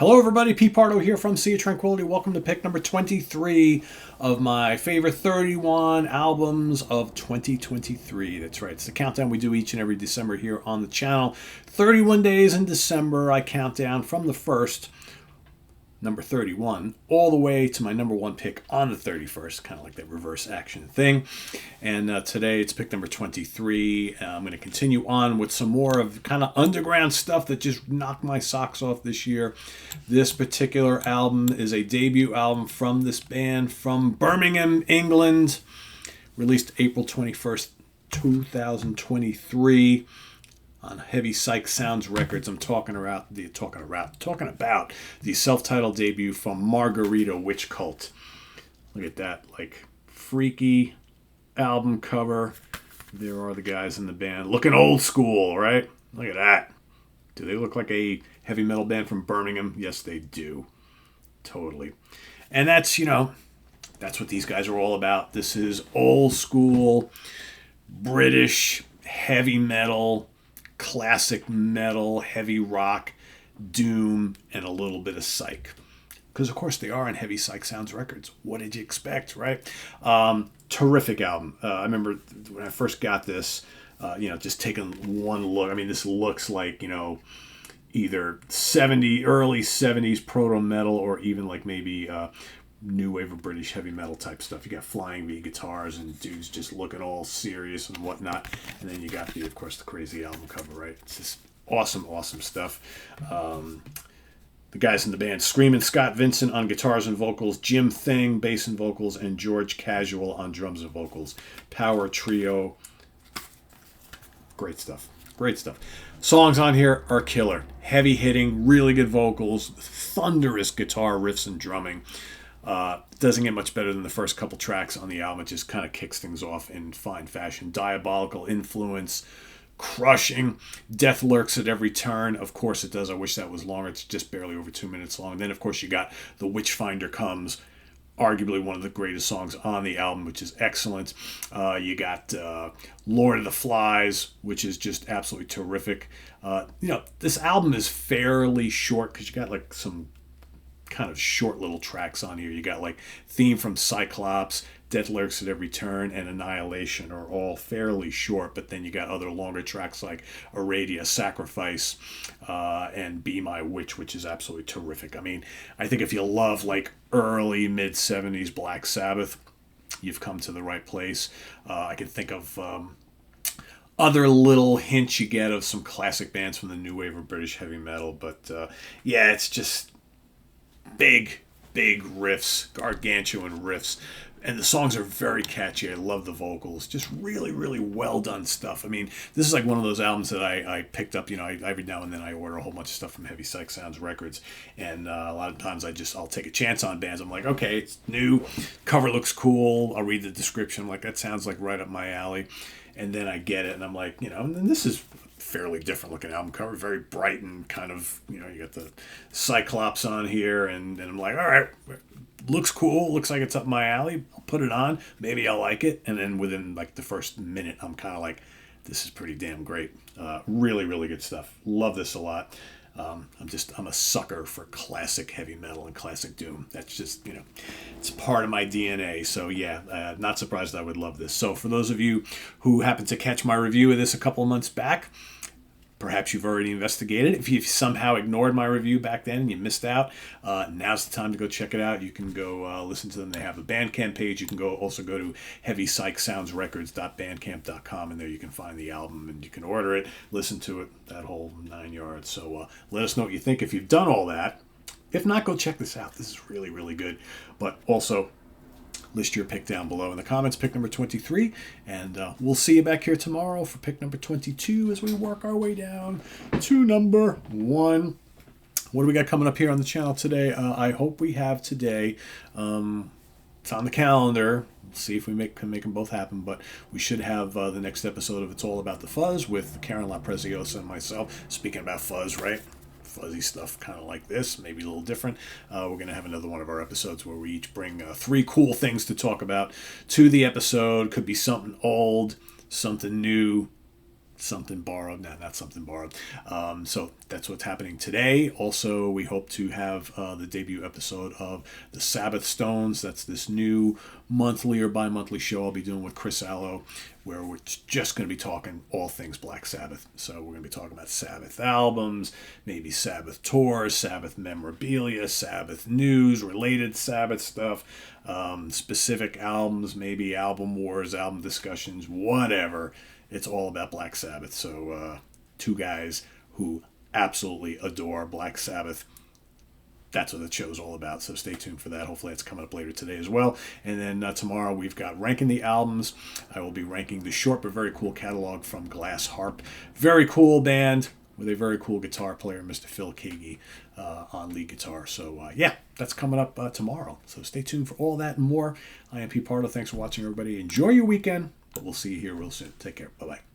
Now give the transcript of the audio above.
Hello, everybody. Pete Pardo here from Sea of Tranquility. Welcome to pick number 23 of my favorite 31 albums of 2023. That's right. It's the countdown we do each and every December here on the channel. 31 days in December. I count down from the first, number 31, all the way to my number one pick on the 31st, kind of like that reverse action thing. And today it's pick number 23. I'm going to continue on with some more of kind of underground stuff that just knocked my socks off this year. This particular album is a debut album from this band from Birmingham, England, released April 21st, 2023. On Heavy Psych Sounds Records. I'm talking about the self-titled debut from Margarita Witch Cult. Look at that, like, freaky album cover. There are the guys in the band looking old school, right? Look at that. Do they look like a heavy metal band from Birmingham? Yes, they do. Totally. And that's, that's what these guys are all about. This is old school British heavy metal, classic metal, heavy rock, doom, and a little bit of psych. Because, of course, they are on Heavy Psych Sounds Records. What did you expect, right? Terrific album. I remember when I first got this, just taking one look. I mean, this looks like, either early 70s proto-metal or even like maybe new wave of British heavy metal type stuff. You got flying V guitars and dudes just looking all serious and whatnot. And then you got the crazy album cover, right? It's just awesome stuff. The guys in the band, Screamin' Scott Vincent on guitars and vocals, Jim Thing, bass and vocals, and George Casual on drums and vocals. Power trio. Great stuff. Songs on here are killer. Heavy hitting, really good vocals, thunderous guitar riffs and drumming. Doesn't get much better than the first couple tracks on the album. It just kind of kicks things off in fine fashion. Diabolical influence, crushing. Death lurks at every turn. Of course it does. I wish that was longer. It's just barely over 2 minutes long. And then, of course, you got The Witchfinder Comes, arguably one of the greatest songs on the album, which is excellent. You got Lord of the Flies, which is just absolutely terrific. This album is fairly short because you got like some kind of short little tracks on here. You got like Theme from Cyclops, Death Lurks at Every Turn, and Annihilation are all fairly short, but then you got other longer tracks like Aradia, Sacrifice, and Be My Witch, which is absolutely terrific. I mean, I think if you love like early mid-70s Black Sabbath, you've come to the right place. I can think of other little hints you get of some classic bands from the new wave of British heavy metal, but it's just big riffs, gargantuan riffs, and the songs are very catchy. I love the vocals. Just really well done stuff. I mean, this is like one of those albums that I picked up. Every now and then I order a whole bunch of stuff from Heavy Psych Sounds Records, and a lot of times I'll take a chance on bands. I'm like, okay, it's new, cover looks cool. I'll read the description. I'm like, that sounds like right up my alley, and then I get it, and I'm like, and this is fairly different looking album cover, very bright and kind of, you got the Cyclops on here, and I'm like, all right, looks cool, looks like it's up my alley, I'll put it on, maybe I'll like it, and then within like the first minute, I'm kind of like, this is pretty damn great. Really good stuff. Love this a lot. I'm a sucker for classic heavy metal and classic doom. That's just, it's part of my DNA. So yeah, not surprised I would love this. So for those of you who happened to catch my review of this a couple of months back, perhaps you've already investigated. If you've somehow ignored my review back then and you missed out, now's the time to go check it out. You can go listen to them. They have a Bandcamp page. You can also go to heavypsychsoundsrecords.bandcamp.com, and there you can find the album and you can order it, listen to it, that whole 9 yards. So let us know what you think if you've done all that. If not, go check this out. This is really good. But also, list your pick down below in the comments, pick number 23, and we'll see you back here tomorrow for pick number 22 as we work our way down to number 1. What do we got coming up here on the channel today? I hope we have today, it's on the calendar, we'll see if we can make them both happen, but we should have the next episode of It's All About the Fuzz with Karen LaPreziosa and myself, speaking about fuzz, right? Fuzzy stuff kind of like this, maybe a little different. We're going to have another one of our episodes where we each bring 3 cool things to talk about to the episode. Could be something old, something new, something borrowed. No, not something borrowed. So that's what's happening today. Also, we hope to have the debut episode of the Sabbath Stones. That's this new monthly or bi-monthly show I'll be doing with Chris Allo, where we're just going to be talking all things Black Sabbath. So we're going to be talking about Sabbath albums, maybe Sabbath tours, Sabbath memorabilia, Sabbath news, related Sabbath stuff, specific albums, maybe album wars, album discussions, whatever. It's all about Black Sabbath. So two guys who absolutely adore Black Sabbath. That's what the show's all about. So stay tuned for that. Hopefully that's coming up later today as well. And then tomorrow we've got Ranking the Albums. I will be ranking the short but very cool catalog from Glass Harp. Very cool band with a very cool guitar player, Mr. Phil Kagi, on lead guitar. So yeah, that's coming up tomorrow. So stay tuned for all that and more. I am Pete Pardo. Thanks for watching, everybody. Enjoy your weekend. But we'll see you here real soon. Take care. Bye-bye.